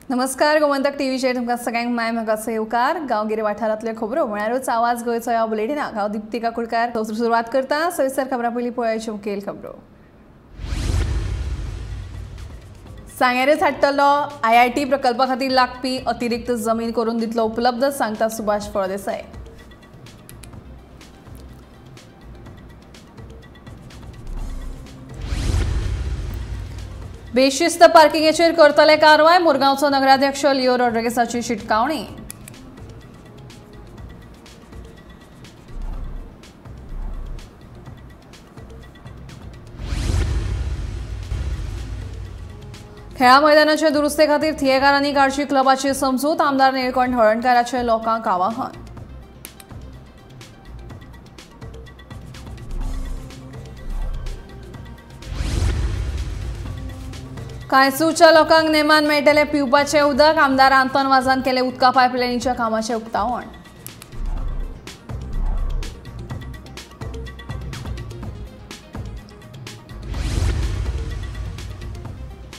नमस्कार, गोमंतक टीव्हीचेर तुमकां सगळ्यांक मायमगाचो येवकार। गांवगिरे वाठारांतल्यो खबरो म्हळ्यारूच आवाज गोंयचो ह्या बुलेटिनाक हांव दीप्ती काकुळकार सुरवात करता। सविस्तर खबरां पयलीं पळोवया मुखेल खबरो। सांगेरेच हाडटलो IIT प्रकल्पा खातीर लागपी अतिरिक्त जमीन करून दितलो उपलब्ध, सांगता सुभाष फळदेसाय। बेशिस्त पार्किंगेचेर करतले कारवाय, मुरगांवचो नगराध्यक्ष लिओ रॉड्रिगेसाची शिटकावणी। खेळा मैदानाचे दुरुस्ते खातीर थियेकारांनी काडची क्लबाची समजूत, आमदार निळकंठ हळर्णकाराचे लोकांक आवाहन। कांयसूच्या लोकांक नेमान मेळटले पिवपाचे उदक, आमदार आंतन वाजान केले उदका पायपलायनीच्या कामाचे उक्तावण।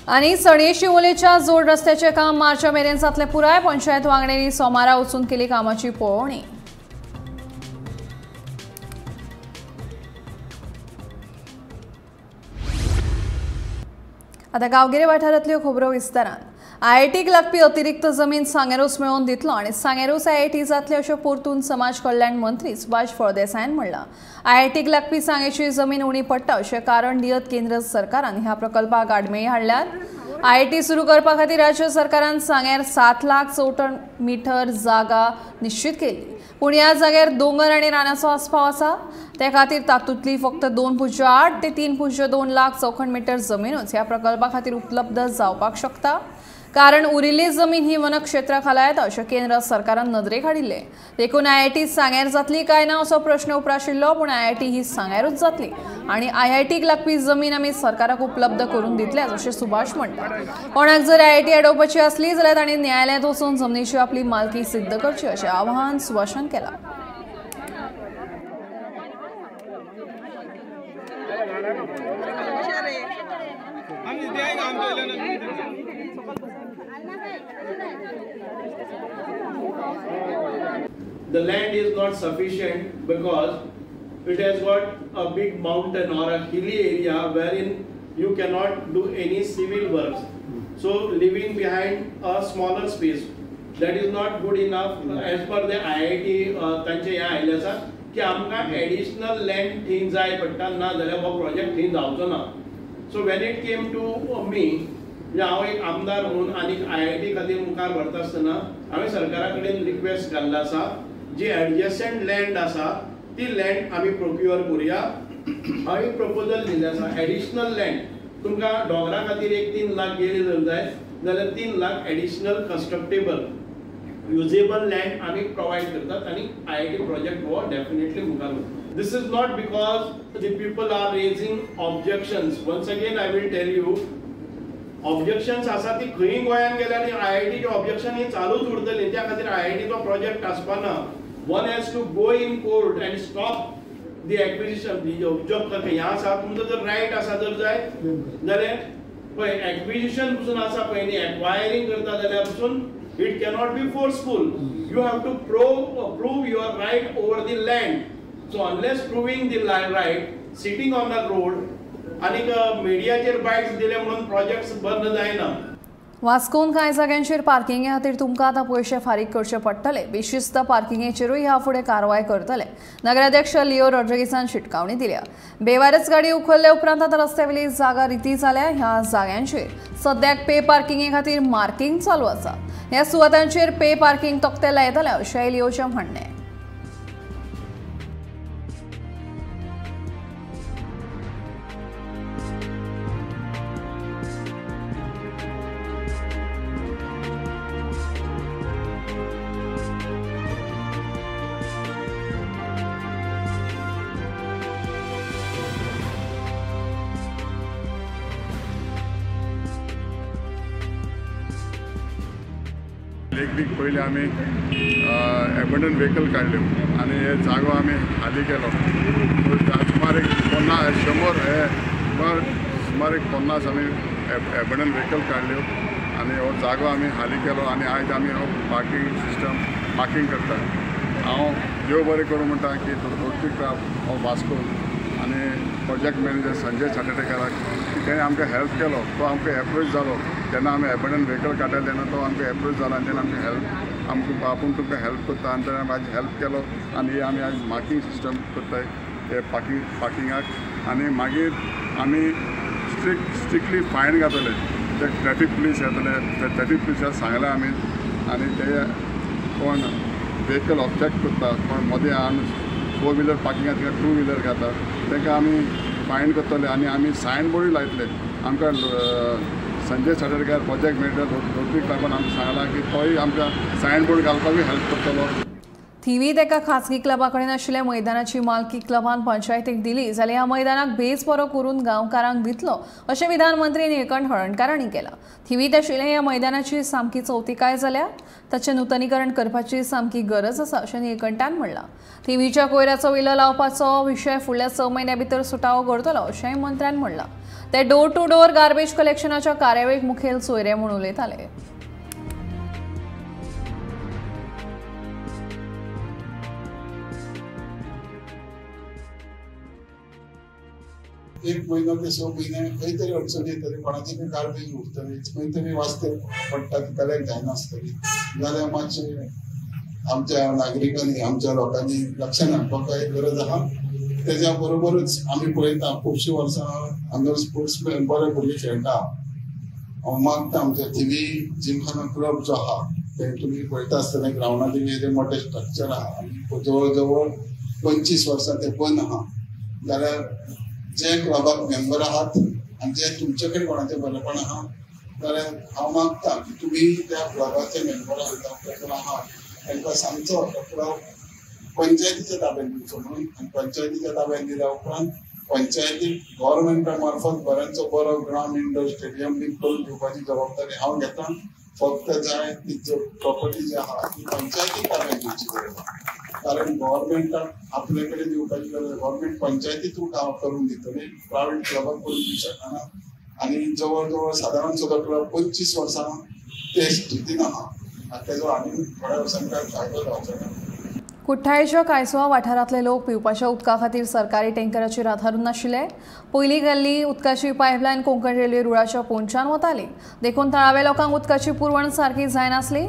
आनी सणये शिवोलेच्या जोड रस्त्याचे काम मार्चा मेरेन जातले पुराय, पंचायत वांगड्यांनी सोमारा वचून केली कामाची पळोवणी। आता गांवगिरे वाठारांतल्यो खबरो विस्तारान। IITक लागपी अतिरिक्त जमीन सांगेरूच मेळोवन दितलो आनी सांगेरूच IIT जातली अशें परतून समाज कल्याण मंत्री सुभाष फळदेसायान म्हणलां। IITक लागपी सांगेची जमीन उणी पडटा अशें कारण दियत केंद्र सरकारान ह्या प्रकल्पाक आडमेळी हाडल्यात। IIT सुरू करपा खातीर राज्य सरकारान सांगेर 7 लाख चौटन मीटर जागा निश्चित केली, पूण ह्या जाग्यार दोंगर आनी रानाचो आस्पाव आसा। ते खातीर तातूंतली फक्त 2.8 ते 3.2 लाख चौखण मीटर जमीनूच ह्या प्रकल्पा खातीर उपलब्ध जावपाक शकता, कारण उरिल्ली जमीन ही वन क्षेत्राखाला येता अशें केंद्र सरकारान नदरेक हाडिल्ले। देखून IIT सांगेर जातली काय ना असो प्रश्न उप्राशिल्लो, पूण IIT ही सांगेरूच जातली आनी IITक लागपी जमीन आमी सरकाराक उपलब्ध करून दितल्याच अशें सुभाष म्हणटात। कोणाक जर IIT अडोवपाची आसली जाल्यार तांणी न्यायालयांत वचून जमनीची आपली मालकी सिद्ध करची अशें आवाहन सुभाषान केलां। The land is not sufficient because it has got a big mountain or a hilly area wherein you cannot do any civil works. So leaving behind a smaller space, that is not good enough as per the IIT तांचे ह्या आयले आसा की आमकां additional land थंय जाय पडटा, ना जाल्यार हो प्रोजेक्ट थंय जावचो ना। So when it came to me, हांव एक आमदार म्हणून आनी IIT खातीर मुखार व्हरता आसतना हांवें सरकारा कडेन रिक्वेस्ट घाल्लो आसा, जी एडजस्टंट लँड आसा ती लँड आमी प्रोक्युअर करुया। हांवें एक प्रपोजल दिल्लें आसा, एडिशनल लँड तुमकां डोंगरा खातीर एक 3 लाख गेली जर जाय जाल्यार 3 lakh additional constructable usable land आमी प्रोवायड करतात आनी IIT प्रोजेक्ट हो डेफिनेटली मुखार वता। This is not because the people are raising objections. Once again I will tell you, objections आसा ती खंय गोंयान गेल्यार IIT ची ऑब्जेक्शन ही चालूच उरतली, त्या खातीर IIT तो प्रोजेक्ट आसपाना। One has to go in court and stop the acquisition. जर हें आसा तुमचो जर रायट आसा जर जाय जाल्यार पळय एक्विजिशन पसून आसा पळय न्ही, एक्वायरिंग करता जाल्यार पसून it cannot be forceful. You have to prove your right over the land. So unless proving the right, sitting on the road आनी मिडियाचेर बायट्स दिले म्हणून प्रोजेक्ट्स बंद जायना। वास्कोन कांय जाग्यांचेर पार्किंगे खातीर तुमकां आतां पयशे फारीक करचे पडटले। बेशिस्त पार्किंगेचेरूय ह्या फुडें कारवाय करतले। नगराध्यक्ष लिओ रॉड्रिगेसान शिटकावणी दिल्या। बेवारच गाडी उखल्ले उपरांत आतां रस्त्यावेली जागा रिती जाल्या। ह्या जाग्यांचेर सद्याक पे पार्किंगे खातीर मार्किंग चालू आसा। ह्या सुवातांचेर पे पार्किंग तक्ते लायतले अशेंय लिओचें म्हणणें। एक वीक पयलीं आमी एबंडन व्हेकल काडल्यो आनी हे जागो आमी खाली केलो। सुमार एक 50 आमी एबंडन व्हेकल काडल्यो आनी हो जागो आमी हाली केलो आनी आयज आमी हो पार्किंग सिस्टम पार्किंग करता। हांव देव बरें करूं म्हणटा की रोटरी क्लब हो वास्को आनी प्रोजेक्ट मॅनेजर संजय साटेकाराक की तेणें आमकां हेल्प केलो। तो आमकां एप्रोच जालो जेन्ना आमी एबंडन व्हेकल काडले तेन्ना तो आमकां एप्रोच जालो आनी तेणें आमकां हेल्प आमकां आपूण तुमकां हेल्प करता आनी तेणें म्हाजी हेल्प केलो आनी आमी आयज मार्किंग सिस्टम करताय हे पार्किंगाक आनी मागीर आमी स्ट्रिक्टली फायन घातले ते ट्रॅफिक पुलीस येतले ट्रॅफिक पुलिसाक सांगलें आमी आनी ते कोण व्हेकल ऑब्जेक्ट करता कोण मदें आनी 4 व्हिलर पार्किंगाक 2 व्हिलर घाता तांकां आमी फायन करतले आनी आमी सायन बोर्डूय लायतले। आमकां संजय साटेकार प्रोजेक्ट मॅनेजर रोटरी क्लबान आमकां सांगलां की तोय आमकां सायन बोर्ड घालपाकूय हेल्प करतलो। थिवीत एका खासगी क्लबा कडेन आशिल्ल्या मैदानाची मालकी क्लबान पंचायतीक दिली जाल्यार ह्या मैदानाक बेस बरो करून गांवकारांक दितलो अशें विधानमंत्री निळकंठ हळर्णकार हांणी केलां। थिवीत आशिल्ल्या ह्या मैदानाची सामकी चवथीकाय जाल्या ताचें नूतनीकरण करपाची सामकी गरज आसा अशें निळकंठान म्हणलां। थिवीच्या कोयराचो विलो लावपाचो विशय फुडल्या 6 म्हयन्यां भितर सुटावो करतलो अशेंय मंत्र्यान म्हणलां। ते डोर टू डोर गार्बेज कलेक्शनाच्या कार्यावळीक मुखेल सोयरे म्हूण उलयताले। एक महिना ते 6 महिने खंय तरी अडचण येतली कोणाची बी गार्बेज उरतली खंय तरी वाचते पडटा ती कलेक्ट जायना आसतली जाल्यार मातशें आमच्या नागरिकांनी आमच्या लोकांनी लक्षांत हाडपाक गरज आहा। तेज्या बरोबरच आमी पळयता खुबशीं वर्सां हांगा स्पोर्ट्समॅन बरे भुरगे खेळटा। हांव मागता आमच्या थिवी जिमखाना क्लब जो आहा ते तुमी पळयता आसतना ग्रावंडाचेर वेगळे मोठे स्ट्रक्चर आहा जवळ जवळ 25 वर्सां ते बंद आहा जाल्यार जे क्लबाक मेंबर आहात आनी जे तुमचे कडेन कोणाचें बरेपण आहा जाल्यार हांव मागता की तुमी त्या क्लबाचे मेंबर आहात तांकां सांगचो तो क्लब पंचायतीच्या ताब्यांत दिवचो म्हणून आनी पंचायतीच्या ताब्यांत दिल्या उपरांत पंचायतीक गव्हर्मेंटा मार्फत बऱ्यांचो बरो ग्राउंड इंडोर स्टेडियम बी करून दिवपाची जबाबदारी हांव घेता। फक्त जाय ती प्रॉपर्टी जी आहा ती पंचायतीक ताब्यांत दिवची गरज कारण गव्हर्मेंटाक आपले कडेन दिवपाची गरज गव्हर्मेंट पंचायती थ्रू करून दितली प्रायवेट क्लबाक करून दिवंक शकना आनी जवळ जवळ सादारण सुद्दां क्लब 25 वर्सां ते स्थितीन आहा तेजो आनी थोड्या वर्सांनी कांय फायदो जावचो ना। कुठ्ठाळेच्या कांयसोवा वाठारांतले लोक पिवपाच्या उदका खातीर सरकारी टँकराचेर आधारून नाशिल्ले। पयलीं गेल्ली उदकाची पायपलायन कोंकण रेल्वे रुळाच्या पोंदच्यान वताली देखून थळाव्या लोकांक उदकाची पुरवण सारकी जायनासली।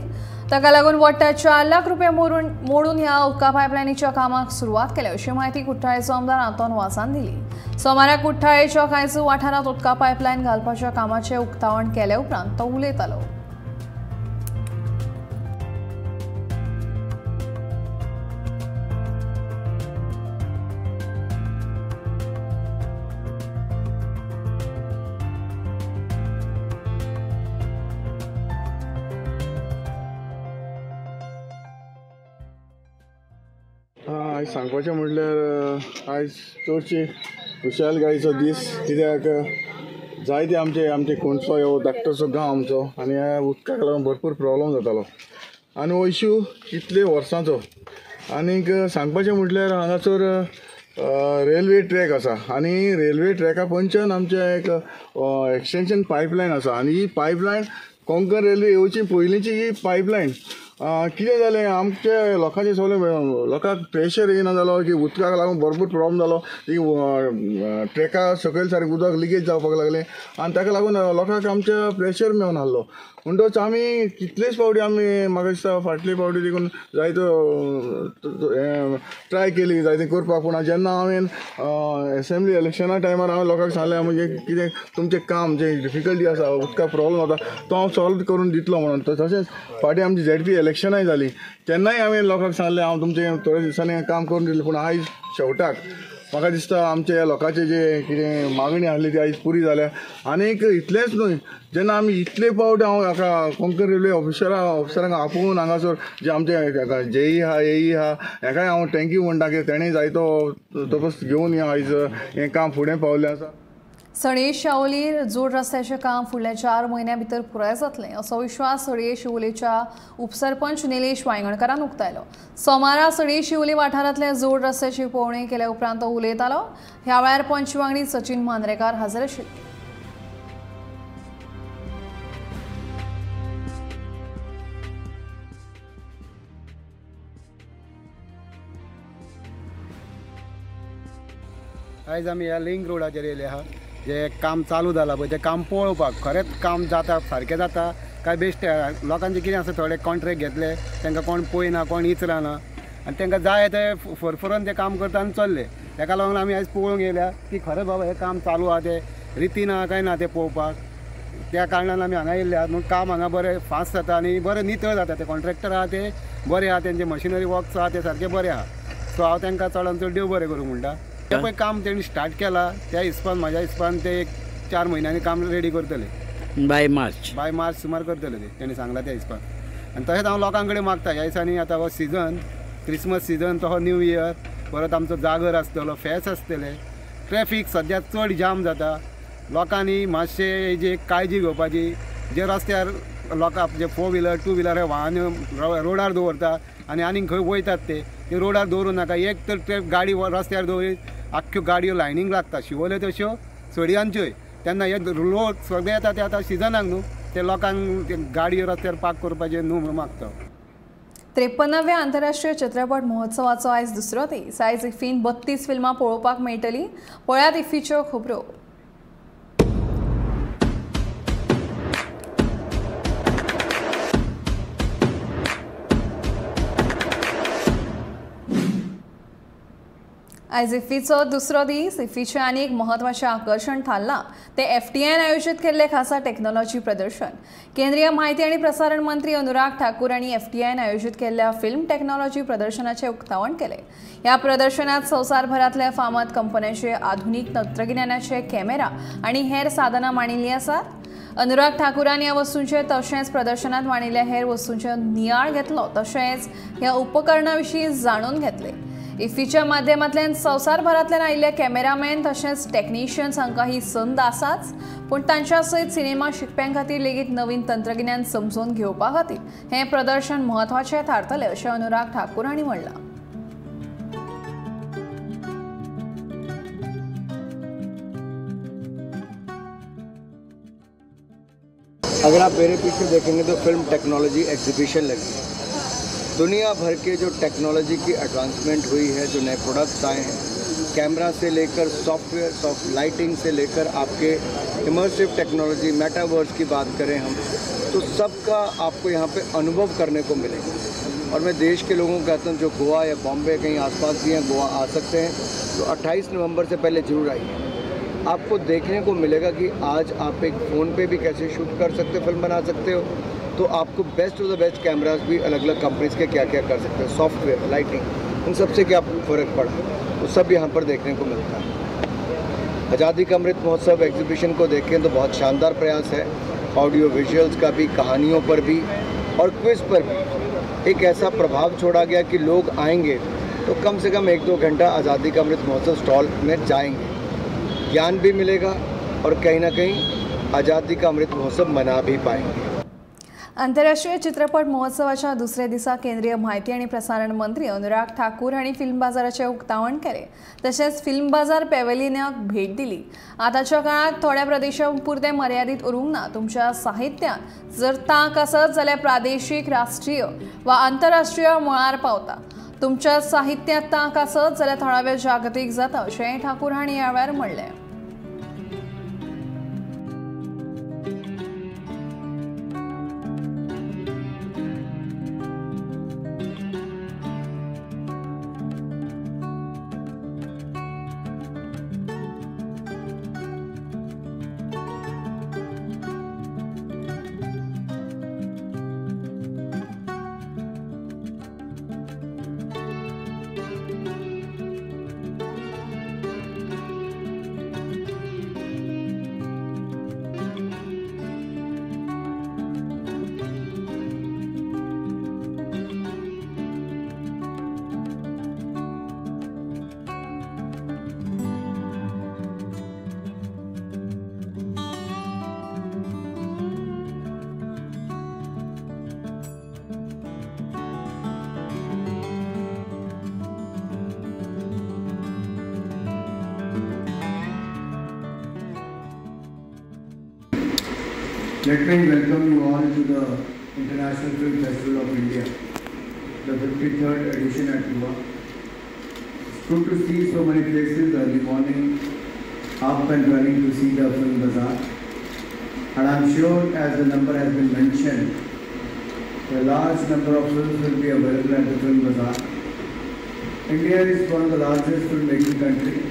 ताका लागून वट्टा 4 लाख रुपया मोडून ह्या उदका पायपलायनीच्या कामाक सुरवात केल्या अशी माहिती कुठ्ठाळेचो आमदार आंतोन वासान दिली। सोमाराक कुठ्ठाळेच्या कांयसो वाठारांत उदका पायपलायन घालपाच्या कामाचें उक्तावण केले उपरांत तो उलयतालो। आयज सांगपाचें म्हणल्यार आयज चडशी खुशालकायेचो दीस कित्याक जायते आमचे कोणसो ह्यो धाकटोसो गांव आमचो आनी ह्या उदकाक लागून भरपूर प्रॉब्लम जातालो आनी हो इश्यू कितले वर्सांचो आनीक सांगपाचें म्हटल्यार हांगासर रेल्वे ट्रॅक आसा आनी रेल्वे ट्रॅका पंच्यान आमचे एक एक्सटेंशन पायपलायन आसा आनी ही पायपलायन कोंकण रेल्वे येवची पयलींची ही पायपलायन कितें जालें आमचे लोकांचे सगळे लोकांक प्रेशर येना जालो की उदकाक लागून भरपूर प्रॉब्लम जालो की ट्रॅका सकयल सारकें उदक लिकेज जावपाक लागलें आनी ताका लागून लोकांक आमच्या प्रेशर मेळून आहलो म्हणटच आमी कितलेच फावटी आमी म्हाका दिसता फाटले फावटी देखून जायतो ट्राय केली जायतें करपाक पूण जेन्ना हांवें असेंब्ली इलेक्शना टायमार हांवें लोकांक सांगलें म्हणजे कितें तुमचें काम जें डिफिकल्टी आसा उदकाक प्रॉब्लम जाता तो हांव सॉल्व करून दितलो म्हणून तशेंच फाटीं आमची ZP इलेक्शनाय जाली तेन्नाय हांवें लोकांक सांगलें हांव तुमचें थोड्या दिसांनी काम करून दितलें पूण आयज शेवटाक म्हाका दिसता आमच्या लोकांचे जे कितें मागणी आसली ती आयज पुरी जाल्या आनीक इतलेंच न्हय जेन्ना आमी इतले फावट हांव हाका कोंकण रेल्वे ऑफिसरांक आपोवन हांगासर जे आमचे JE आहा AE आहा हेकाय हांव थँक्यू म्हणटा की तेणें जायतो तपस घेवन आयज हें काम फुडें पावलें आसा। सडये शावली जोड रस्त्याचें काम फुडल्या 4 म्हयन्यां भितर पुराय जातलें असो विश्वास सडये शिवोलेच्या उपसरपंच निलेश वांयगणकारान उक्तायलो। सोमारा सडये शिवोली वाठारांतल्या जोड रस्त्याची पळोवणी केल्या उपरांत तो उलयतालो। ह्या वेळार पंच वांगडी सचिन मांद्रेकार हाजीर आशिल्ले। आयज आमी ह्या लिंक रोडाचेर येयले आहा जे काम चालू जालां पळय तें काम पळोवपाक खरेंच काम जाता सारकें जाता काय बेश्टे लोकांचे कितें आसा थोडे कॉन्ट्रॅक्ट घेतले तांकां कोण पळयना कोण इचराना आनी तांकां जाय ते फरफरून ते काम करता आनी चल्ले ताका लागून आमी आयज पळोवंक येयल्या की खरें बाबा हें काम चालू आहा तें रितीन आहा काय ना तें पळोवपाक त्या कारणान आमी हांगा येयल्ले आहात म्हूण काम हांगा बरें फास्ट जाता आनी बरें नितळ जाता ते कॉन्ट्रॅक्टर आहा ते बरे आहा तेंचे मशिनरी वर्क्स आहा ते सारके बरे आहा सो हांव तांकां चडान चड देव बरें करूं म्हणटा तें पळय काम तेणी स्टार्ट केलां त्या हिसपान म्हाज्या हिसपान ते एक 4 म्हयन्यांनी काम रेडी करतले बाय मार्च सुमार करतले ते तेणी सांगला त्या हिसपान आनी तशेंच हांव लोकां कडेन मागता ह्या दिसांनी आतां हो सिजन क्रिसमस सिजन तो न्यू इयर परत आमचो जागर आसतलो फेस्त आसतले ट्रॅफीक सद्या चड जाम जाता लोकांनी मातशे हेजी काळजी घेवपाची जे रस्त्यार लोकां जे 4 व्हिलर 2 व्हिलर हे वाहन रोडार दवरता आनी खंय वयतात ते रोडार दवरूं नाका एक तर गाडी रस्त्यार दवरीत आख्ख्यो गाडयो लायनीक लागता शिवोल्यो तश्यो सडयांच्योय तेन्ना हे लोक सगळे येता ते आतां सिजनाक न्हू ते लोकांक गाडयो रस्त्यार पार्क करपाचें न्हू म्हणून मागता 53व्या आंतरराष्ट्रीय चित्रपट महोत्सवाचो आयज दुसरो दीस आयज इफ्फीन 32 फिल्मां पळोवपाक मेळटलीं पळयात इफ्फीच्यो खबरो आयज इफ्फीचो दुसरो दीस इफ्फीचें आनी एक म्हत्वाचें आकर्शण थारलां ते FTIन आयोजीत केल्लें खासा टॅक्नॉलॉजी प्रदर्शन केंद्रीय म्हायती आनी प्रसारण मंत्री अनुराग ठाकूर आनी FTIन आयोजीत केल्ल्या फिल्म टॅक्नॉलॉजी प्रदर्शनाचें उक्तावण केलें ह्या प्रदर्शनात संवसारभरांतल्या फामाद कंपन्यांचे आधुनीक तंत्रगिन्यानाचे कॅमेरा आनी हेर साधनां मांडिल्लीं आसात अनुराग ठाकूरान ह्या वस्तूंचे तशेंच प्रदर्शनात मांडिल्ल्या हेर वस्तूंचो नियाळ घेतलो तशेंच ह्या उपकरणां विशीं जाणून घेतलें इफ्फीच्या माध्यमांतल्यान संवसारभरांतल्यान आयिल्ले कॅमेरामॅन तशेंच टॅक्निशियन्स हांकां ही संद आसाच पूण तांच्या सयत सिनेमा शिकप्यां खातीर लेगीत नवीन तंत्रगिन्यान समजून घेवपा खातीर हें प्रदर्शन म्हत्वाचें थारतलें अशें अनुराग ठाकूर हांणी म्हणलां अगर आप मेरे पीछे देखेंगे तो फिल्म टेक्नोलॉजी एग्जीबिशन लगी है दुनिया भर के जो टेक्नोलॉजी की एडवांसमेंट हुई है जो नए प्रोडक्ट्स आए हैं कैमरा से लेकर सॉफ्टवेयर सॉफ्ट लाइटिंग से लेकर आपके इमर्सिव टेक्नोलॉजी मेटावर्स की बात करें हम तो सबका आपको यहाँ पे अनुभव करने को मिलेगा और मैं देश के लोगों को कहता हूँ जो गोवा या बॉम्बे कहीं आसपास भी हैं गोवा आ सकते हैं तो 28 नवंबर से पहले जरूर आइए आपको देखने को मिलेगा कि आज आप एक फ़ोन पे भी कैसे शूट कर सकते हो फिल्म बना सकते हो तो आपको best of the best cameras भी अलग अलग कंपनीज के क्या क्या कर सकते हैं सॉफ्टवेयर लाइटिंग उन सबसे क्या फ़र्क पड़ा वो सब यहाँ पर देखने को मिलता है आज़ादी का अमृत महोत्सव एग्जीबिशन को देखें तो बहुत शानदार प्रयास है ऑडियो विजुअल्स का भी कहानियों पर भी और क्विज पर भी एक ऐसा प्रभाव छोड़ा गया कि लोग आएंगे तो कम से कम 1-2 घंटा आज़ादी का अमृत महोत्सव स्टॉल में जाएंगे ज्ञान भी मिलेगा और कहीं ना कहीं आज़ादी का अमृत महोत्सव मना भी पाएंगे आंतरराष्ट्रीय चित्रपट महोत्सवाच्या दुसऱ्या दिसा केंद्रीय म्हायती आनी प्रसारण मंत्री अनुराग ठाकूर हांणी फिल्म बाजाराचें उक्तावण केलें तशेंच फिल्म बाजार पॅव्हेलियनाक भेट दिली आतांच्या काळांत थोड्या प्रदेशां पुरतें मर्यादीत उरूंक ना तुमच्या साहित्यान जर तांक आसत जाल्यार प्रादेशीक राष्ट्रीय वा आंतरराष्ट्रीय मळार पावता तुमच्या साहित्यांत तांक आसत जाल्यार थळाव्या जागतीक जाता अशेंय ठाकूर हांणी ह्या वेळार म्हणलें Let me welcome you all to the International Film Festival of India, the 53rd edition at Goa. good to see so many places early morning up and running to see the film bazaar. And I'm sure, as the number has been mentioned, a large number of films will be available at the film bazaar. India is one of the largest filmmaking countries,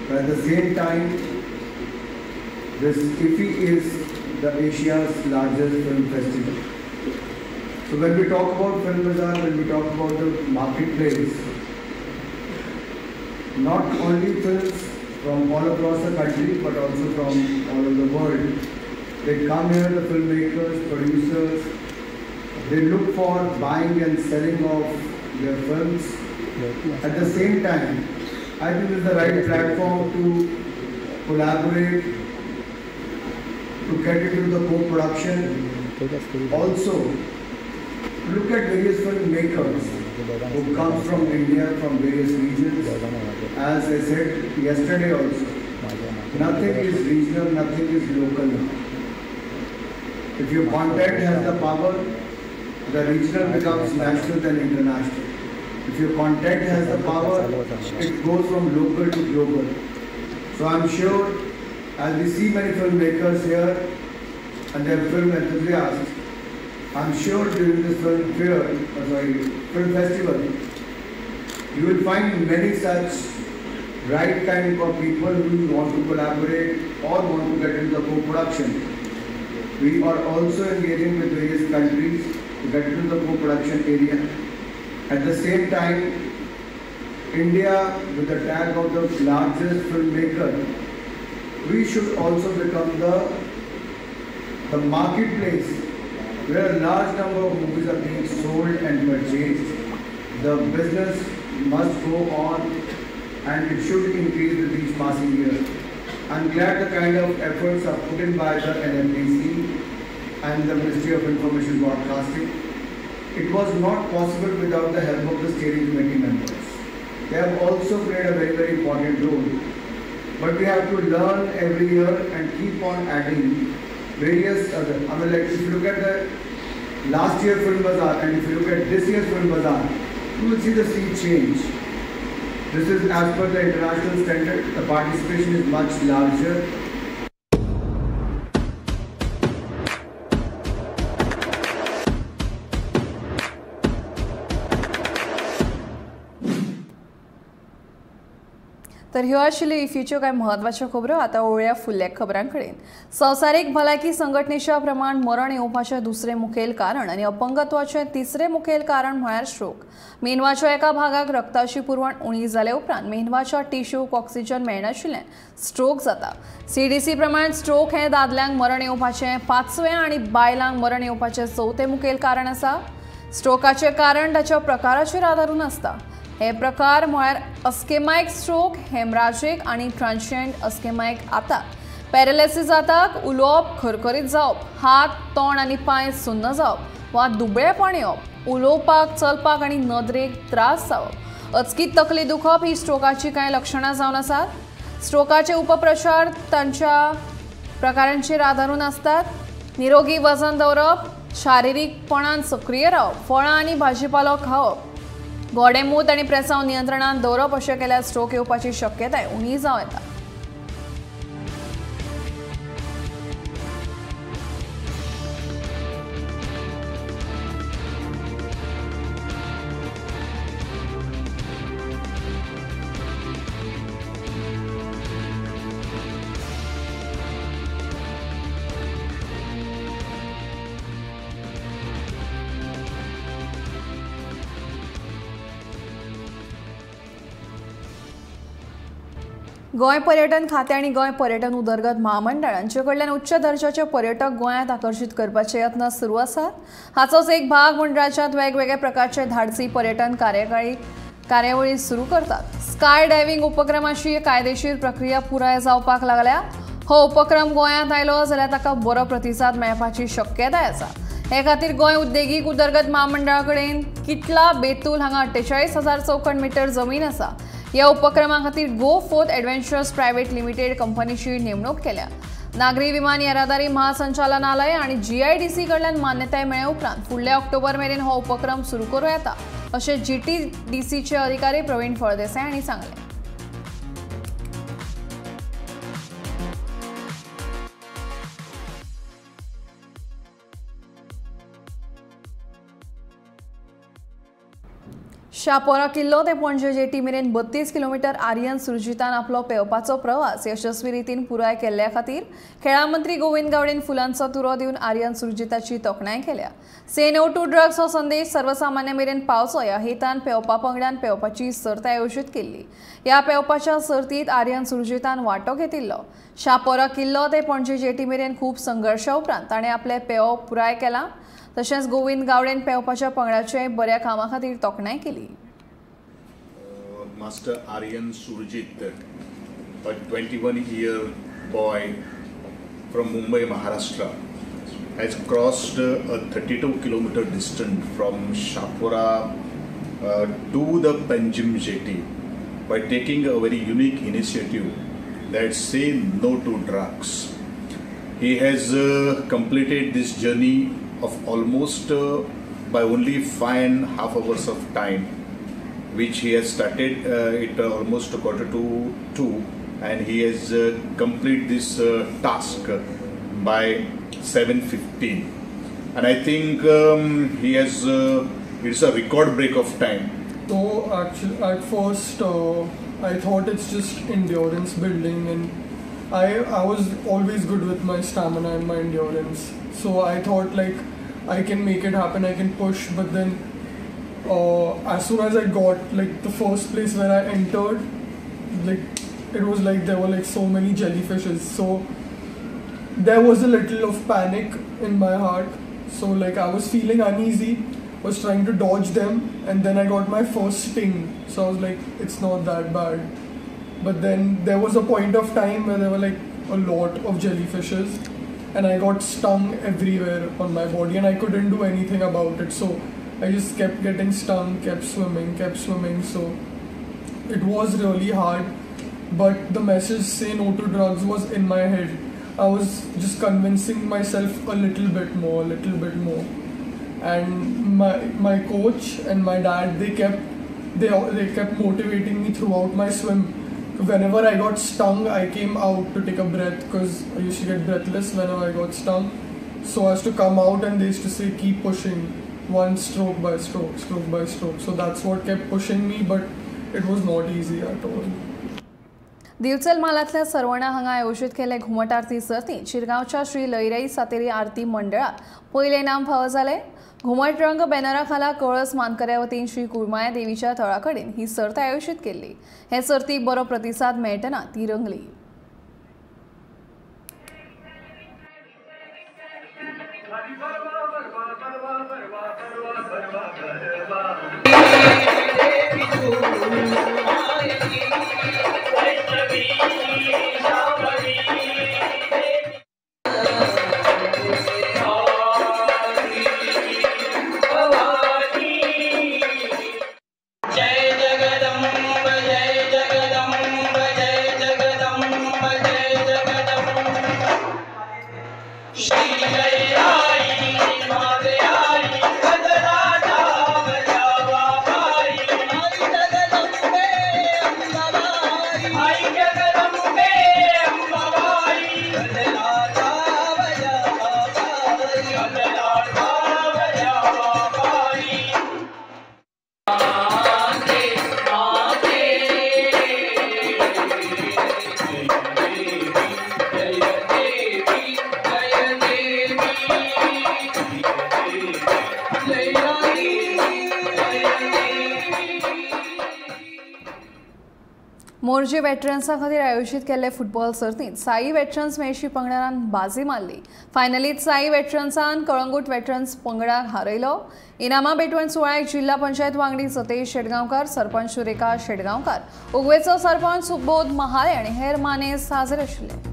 but at the same time, this IFFI is the Asia's largest film festival. So when we talk about film bazaar, when we talk about the marketplace, not only films from all across the country, but also from all over the world, they come here, the filmmakers, producers, they look for buying and selling of their films. At the same time, I think this is the right platform to collaborate, to get into the co-production. Also, look at various filmmakers who come from India, from various regions. As I said yesterday also, nothing is regional, nothing is local now. If your content has the power, the regional becomes national and international. If your content has the power, it goes from local to global. So I'm sure, as we see many filmmakers here and their film enthusiasts, I'm sure during this film festival, you will find many such right kind of people who want to collaborate or want to get into the co-production. We are also engaging with various countries to get into the co-production area. At the same time, India, with the tag of the largest filmmaker, we should also become the marketplace where a large number of movies are being sold and purchased. The business must go on and it should increase with each passing year. I'm glad the kind of efforts are put in by the NMDC and the Ministry of Information Broadcasting. It was not possible without the help of the steering committee members. They have also played a very, very important role. But we have to learn every year and keep on adding various other. I mean, like if you look at the last year film bazaar and if you look at this year's film bazaar, you will see the sea change. This is as per the international standard. The participation is much larger. तर ह्यो आशिल्ल्यो इफ्फीच्यो कांय म्हत्वाच्यो खबरो. आतां वळया फुडल्या खबरांकडेन. संवसारीक भलायकी संघटनेच्या प्रमाण मरण येवपाचें दुसरें मुखेल कारण आनी अपंगत्वाचें तिसरें मुखेल कारण म्हळ्यार स्ट्रोक. मेंदवाच्या एका भागाक रक्ताची पुरवण उणी जाले उपरांत मेंदवाच्या टिश्यूक ऑक्सिजन मेळनाशिल्ल्यान स्ट्रोक जाता. CDC प्रमाण स्ट्रोक हें दादल्यांक मरण येवपाचें 5वें आनी बायलांक मरण येवपाचें 4थें मुखेल कारण आसा. स्ट्रोकाचें कारण ताच्या प्रकाराचेर आदारून आसता. हे प्रकार म्हळ्यार अस्केमाइक स्ट्रोक, हेमराजीक आनी ट्रान्शियंट अस्केमाइक आतात. पॅरालिसीस जाताक उलोवप खरखरीत जावप, हात, तोंड आनी पांय सुन्न जावप वा दुबळेपण येवप, उलोवपाक, चलपाक आनी नदरेक त्रास जावप, अचकीत तकली दुखप ही स्ट्रोकाची कांय लक्षणां जावन आसात. स्ट्रोकाचे उपप्रचार तांच्या प्रकारांचेर आदारून असतात. निरोगी वजन दवरप, शारिरीकपणान सक्रिय रावप, फळां आनी भाजीपालो खावप, गोडेमूत आनी प्रेसांव नियंत्रणात दवरप अशें केल्यार स्ट्रोक येवपाची शक्यताय उणी जावं येता. गोंय पर्यटन खातें आनी गोंय पर्यटन उदरगत महामंडळांचे कडल्यान उच्च दर्जाचे पर्यटक गोंयांत आकर्शीत करपाचे यत्न सुरू आसात. हाचोच एक भाग म्हूण राज्यांत वेगवेगळ्या प्रकारचे धाडसी पर्यटन कार्यावळी सुरू करतात. स्काय डायव्हिंग उपक्रमाची कायदेशीर प्रक्रिया पुराय जावपाक लागल्या. हो उपक्रम गोंयांत आयलो जाल्यार ताका बरो प्रतिसाद मेळपाची शक्यताय आसा. हे खातीर गोंय उद्देगीक उदरगत महामंडळा कडेन किटला बेतूल हांगा 48,000 चौखण मीटर जमीन आसा. ह्या उपक्रमा खातीर गो फोर्थ एडव्हेंचर्स प्रायव्हेट लिमिटेड कंपनीची नेमणूक केल्या. नागरी विमान येरादारी महासंचालनालय आनी GIDC कडल्यान मान्यताय मेळ्ळे उपरांत फुडल्या ऑक्टोबर मेरेन हो उपक्रम सुरू करूं येता अशें GTDCचे अधिकारी प्रवीण फळदेसाय हांणी सांगलें. शापोरा किल्लो ते पणजे जेटी मेरेन 32 किलोमीटर आर्यन सुरजितान आपलो पेंवपाचो प्रवास यशस्वी रितीन पुराय केल्ल्या खातीर खेळा मंत्री गोविंद गावडेन फुलांचो तुरो दिवन आर्यन सुरजिताची तोखणाय केल्या. से नो टू ड्रग्स हो संदेश सर्वसामान्य मेरेन पावचो ह्या हेतान पेंवपा पंगडान पेंवपाची सर्त आयोजीत केल्ली. ह्या पेंवपाच्या सर्तीत आर्यन सुरजितान वांटो घेतिल्लो. शापोरा किल्लो ते पणजे जेटी मेरेन खूब संघर्शा उपरांत ताणें आपलें पेंवप पुराय केलां. तशेंच गोविंद गावडेन पेंवपाच्या पंगडाचे बऱ्या कामा खातीर तोखणाय केली. Master Aryan Surjeet, a 21-year boy from Mumbai, Maharashtra, has crossed a 32-kilometer distance from Shapura to the Panjim jetty by taking a very unique initiative that say no to drugs. He has completed this journey of almost by only 5.5 hours of time, which he has started at almost 1:45, and he has completed this task by 7:15, and I think he has it's a record break of time. So actually at first I thought it's just endurance building, and I was always good with my stamina and my endurance, so I thought like I can make it happen, I can push. But then as soon as I got like the first place where I entered, like it was like there were like so many jellyfishes, so there was a little of panic in my heart. So like I was feeling uneasy, was trying to dodge them, and then I got my first sting, so I was like it's not that bad. But then there was a point of time where there were like a lot of jellyfishes, and I got stung everywhere on my body, and I couldn't do anything about it. So I just kept getting stung, kept swimming. So it was really hard, but the message "say no to drugs" was in my head. I was just convincing myself a little bit more. And my coach and my dad, they kept motivating me throughout my swim. Whenever I got stung, I came out to take a breath, because I used to get breathless whenever I got stung. So I used to come out, and they used to say keep pushing, one stroke by stroke. So that's what kept pushing me, but it was not easy at all. दिवचल मालातल्या सरवणा हांगा आयोजीत केले घुमट आरती सर्तीत शिरगांवच्या श्री लयराई सातेरी आरती मंडळात पयले इनाम फावो जाले. घुमट रंग बॅनरा खाला कळस मानकऱ्या वतीन श्री कुळमाया देवीच्या थळा कडेन ही सर्त आयोजीत केल्ली. हे सर्तीक बरो प्रतिसाद मेळटना ती रंगली. मोर्जे वेटरन्सा खातीर आयोजीत केल्ले फुटबॉल सर्तीत साई वेटरन्स मेळशी पंगडान बाजी मारली. फायनलीत साई वेटरन्सान कळंगूट वेटरन्स पंगडाक हारयलो. इनामां भेटवण सुवाळ्याक जिल्हा पंचायत वांगडी सतेश शेटगांवकार, सरपंच सुरेखा शेटगांवकार, उगवेचो सरपंच सुबोध महाले आनी हेर मानेस्त हाजीर आशिल्ले.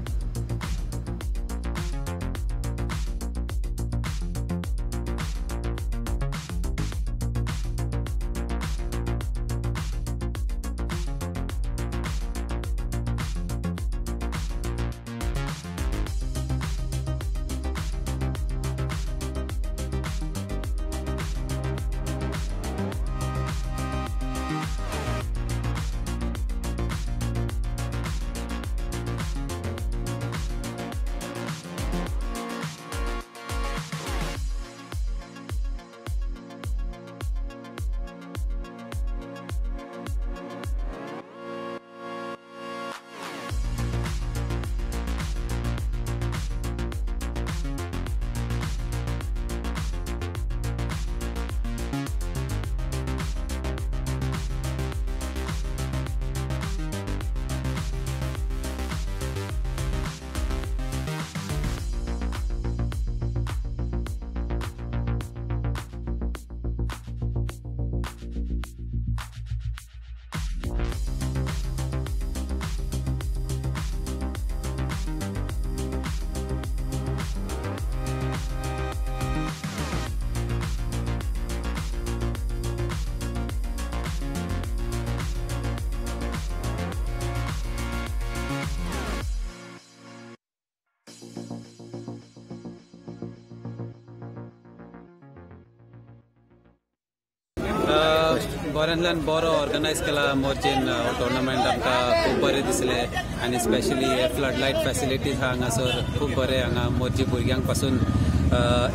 गोंयांतल्यान बरो ऑर्गनायज केला मोर्चेन टोर्नामेंट आमकां खूब बरें दिसलें आनी स्पेशली फ्लड लायट फॅसिलिटीज हांगासर खूब बरें हांगा मोर्ची भुरग्यांक पासून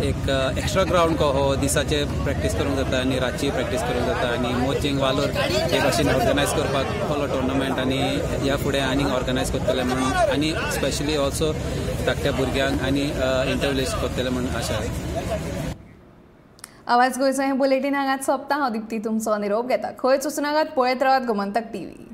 एक एक्स्ट्रा ग्राउंड हो दिसाचे प्रॅक्टीस करूंक जाता आनी रातची प्रॅक्टीस करूंक जाता आनी मोर्चिंग वालोर हे भाशेन ऑर्गनायज करपाक पयलो टोर्नामेंट आनी ह्या फुडें आनीक ऑर्गनायज करतले म्हणून आनी स्पेशली ऑल्सो धाकट्या भुरग्यांक आनी इंटरव्यूज करतले म्हणून आशा आहे. आवाज गोंयचो हें बुलेटीन हांगाच सोंपता. हांव दिप्ती तुमचो निरोप घेता. खंयच वचूं नाकात, पळयत रावात गोमंतक TV.